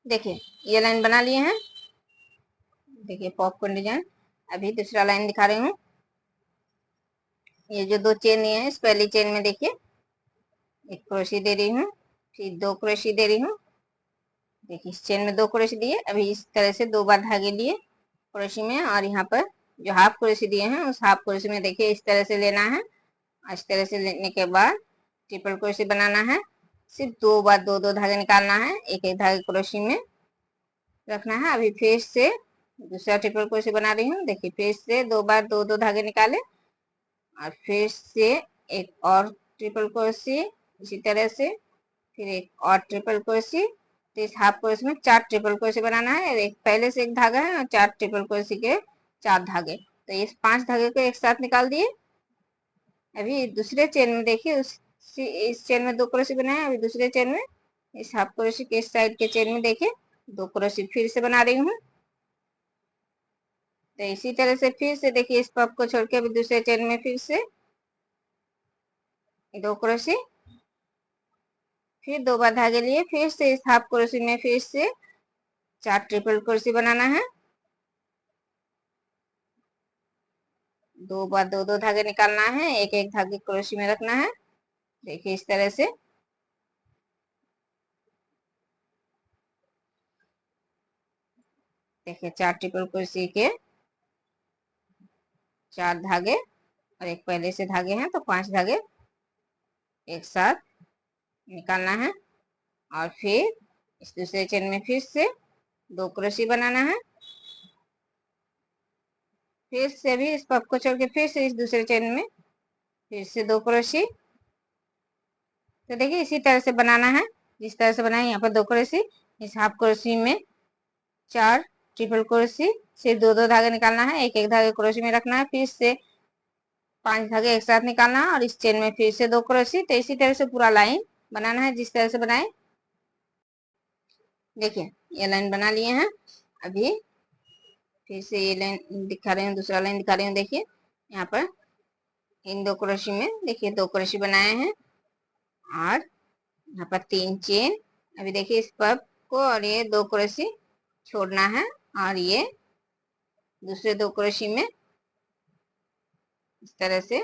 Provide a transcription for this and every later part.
देखिए ये लाइन बना लिए हैं। देखिए पॉपकॉर्न डिजाइन। अभी दूसरा लाइन दिखा रही हूँ। ये जो दो चेन लिए हैं, इस पहली चेन में देखिए एक क्रोशी दे रही हूँ, फिर दो क्रोशी दे रही हूँ। देखिए इस चेन में दो क्रोशी दिए। अभी इस तरह से दो बार धागे लिए क्रोशी में, और यहाँ पर जो हाफ क्रोशी दिए हैं उस हाफ क्रोशी में देखिए इस तरह से लेना है। इस तरह से लेने के बाद ट्रिपल क्रोशी बनाना है। सिर्फ दो बार दो दो धागे निकालना है, एक एक धागे क्रोशी में रखना है। अभी फिर से दूसरा ट्रिपल क्रोशी बना रही हूँ। देखिए फिर से दो बार दो दो धागे निकाले, और फिर से एक और ट्रिपल क्रोशी इसी तरह से, फिर एक और ट्रिपल क्रोशी। तो इस हाफ क्रोशी में चार ट्रिपल क्रोशी बनाना है। एक पहले से एक धागा है और चार ट्रिपल क्रोशी के चार धागे, तो इस पांच धागे को एक साथ निकाल दिए। अभी दूसरे चेन में देखिए इस चेन में दो क्रोशी बनाए। अभी दूसरे चेन में इस हाफ क्रोशी के इस साइड के चेन में देखिए दो क्रोशी फिर से बना रही हूँ। तो इसी तरह से फिर से देखिए इस पफ को छोड़ के अभी दूसरे चेन में फिर से दो क्रोशी, फिर दो बार धागे लिए, फिर से इस हाफ क्रोशी में फिर से चार ट्रिपल क्रोशी बनाना है। दो बार दो दो धागे निकालना है, एक एक धागे क्रोशी में रखना है। देखिए इस तरह से। देखिए चार ट्रिपल क्रोशी के चार धागे, और एक पहले से धागे हैं तो पांच धागे एक साथ निकालना है। और फिर इस दूसरे चेन में फिर से दो क्रोशी बनाना है। फिर से भी इस पफ को छोड़ के फिर से इस दूसरे चेन में फिर से दो क्रोशी। तो देखिए इसी तरह से बनाना है, जिस तरह से बनाए। यहाँ पर दो क्रोशी, इस हाफ क्रोशी में चार ट्रिपल क्रोशी, सिर्फ दो दो धागे निकालना है, एक एक धागे क्रोशी में रखना है। फिर से पांच धागे एक साथ निकालना है, और इस चेन में फिर से दो क्रोशी। तो इसी तरह से पूरा लाइन बनाना है, जिस तरह से बनाए। देखिए ये लाइन बना लिए हैं। अभी फिर से ये लाइन दिखा रही हूँ, दूसरा लाइन दिखा रही हूँ। देखिए यहाँ पर इन दो क्रोशी में देखिए दो क्रोशी बनाए हैं, और यहाँ पर तीन चेन। अभी देखिए इस पब को और ये दो क्रोशी छोड़ना है, और ये दूसरे दो क्रोशी में इस तरह से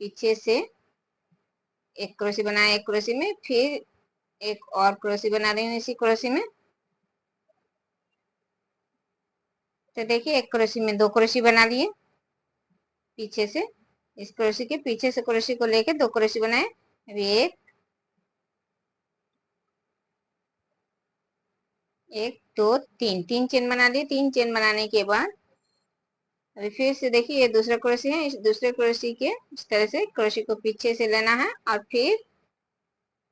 पीछे से एक क्रोशी बनाया, एक क्रोशी में फिर एक और क्रोशी बना रही हूँ इसी क्रोशी में। तो देखिए एक क्रोशी में दो क्रोशी बना लिए पीछे से, इस क्रोशी के पीछे से क्रोशी को लेके दो क्रोशी बनाए। अभी एक एक दो तीन, तीन चेन बना लिए। तीन चेन बनाने के बाद अभी फिर से देखिए ये दूसरा क्रोशी है, इस दूसरे क्रोशी के इस तरह से क्रोशी को पीछे से लेना है, और फिर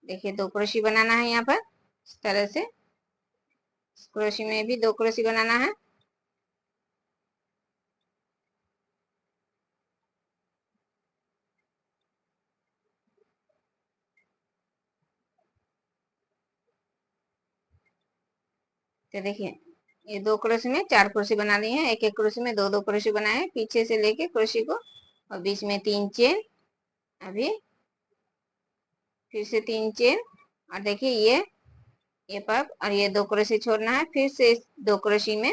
देखिए दो क्रोशी बनाना है यहाँ पर इस तरह से। इस क्रोशी में भी दो क्रोशी बनाना है। तो देखिए ये दो क्रोशी में चार क्रोशी बना ली है, एक एक क्रोशी में दो दो क्रोशी बनाए पीछे से लेके क्रोशी को, और बीच में तीन चेन। अभी फिर से तीन चेन, और देखिए ये पग और ये दो क्रोशी छोड़ना है। फिर से इस दो क्रोशी में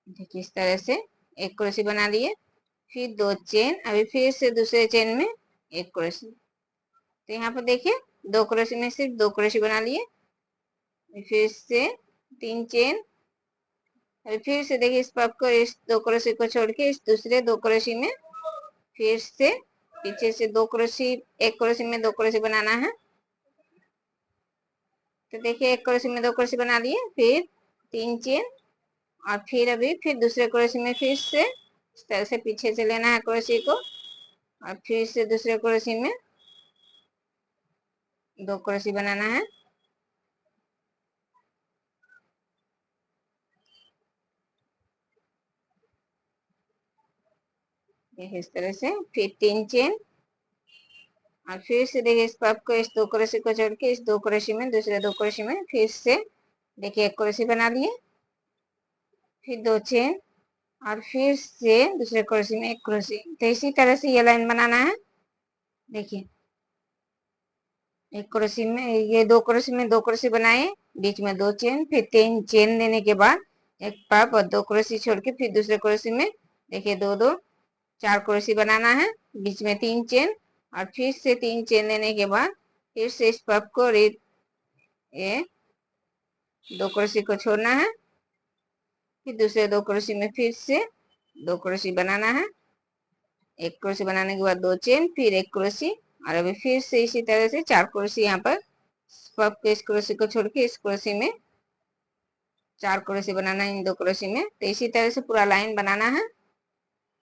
देखिए इस तरह से एक क्रोशी बना लिए, फिर दो चेन। अभी फिर से दूसरे चेन में एक क्रोशी। तो यहाँ पर देखिए दो क्रोशी में सिर्फ दो क्रोशी बना लिए। फिर से तीन चेन। अभी फिर से देखिए इस पग को इस दो क्रोशी को छोड़ के इस दूसरे दो क्रोशी में फिर से पीछे से दो क्रोशी, एक क्रोशी में दो क्रोशी बनाना है। तो देखिए एक क्रोशी में दो क्रोशी बना लिए, फिर तीन चेन, और फिर अभी फिर दूसरे क्रोशी में फिर से इस तरह से पीछे से लेना है क्रोशी को, और फिर से दूसरे क्रोशी में दो क्रोशी बनाना है। देखिए इस तरह से, फिर तीन चेन, और फिर से देखिए इस पब को इस दो क्रोशी को जोड़ के इस दो क्रोशी में दूसरे दो क्रोशी में फिर से देखिए एक क्रोशी बना लिए, फिर दो चेन, और फिर से दूसरे क्रोशी में एक क्रोशी। तो इसी तरह से ये लाइन बनाना है। देखिए एक क्रोशी में, ये दो क्रोशी में दो क्रोशी बनाए, बीच में दो चेन, फिर 3 चेन देने के बाद एक पफ और दो क्रोशी छोड़ के फिर दूसरे क्रोशी में देखिए दो दो 4 क्रोशी बनाना है, बीच में 3 चेन और फिर से 3 चेन देने के बाद फिर से इस पफ को ये दो क्रोशी को छोड़ना है, फिर दूसरे दो क्रोशी में फिर से दो क्रोशी बनाना है, एक क्रोशी बनाने के बाद दो चेन, फिर एक क्रोशी और अभी फिर से इसी तरह से 4 क्रोशी यहाँ पर पफ के इस क्रोशी को छोड़ के इस क्रोशी में 4 क्रोशी बनाना है इन दो क्रोशी में। तो इसी तरह से पूरा लाइन बनाना है।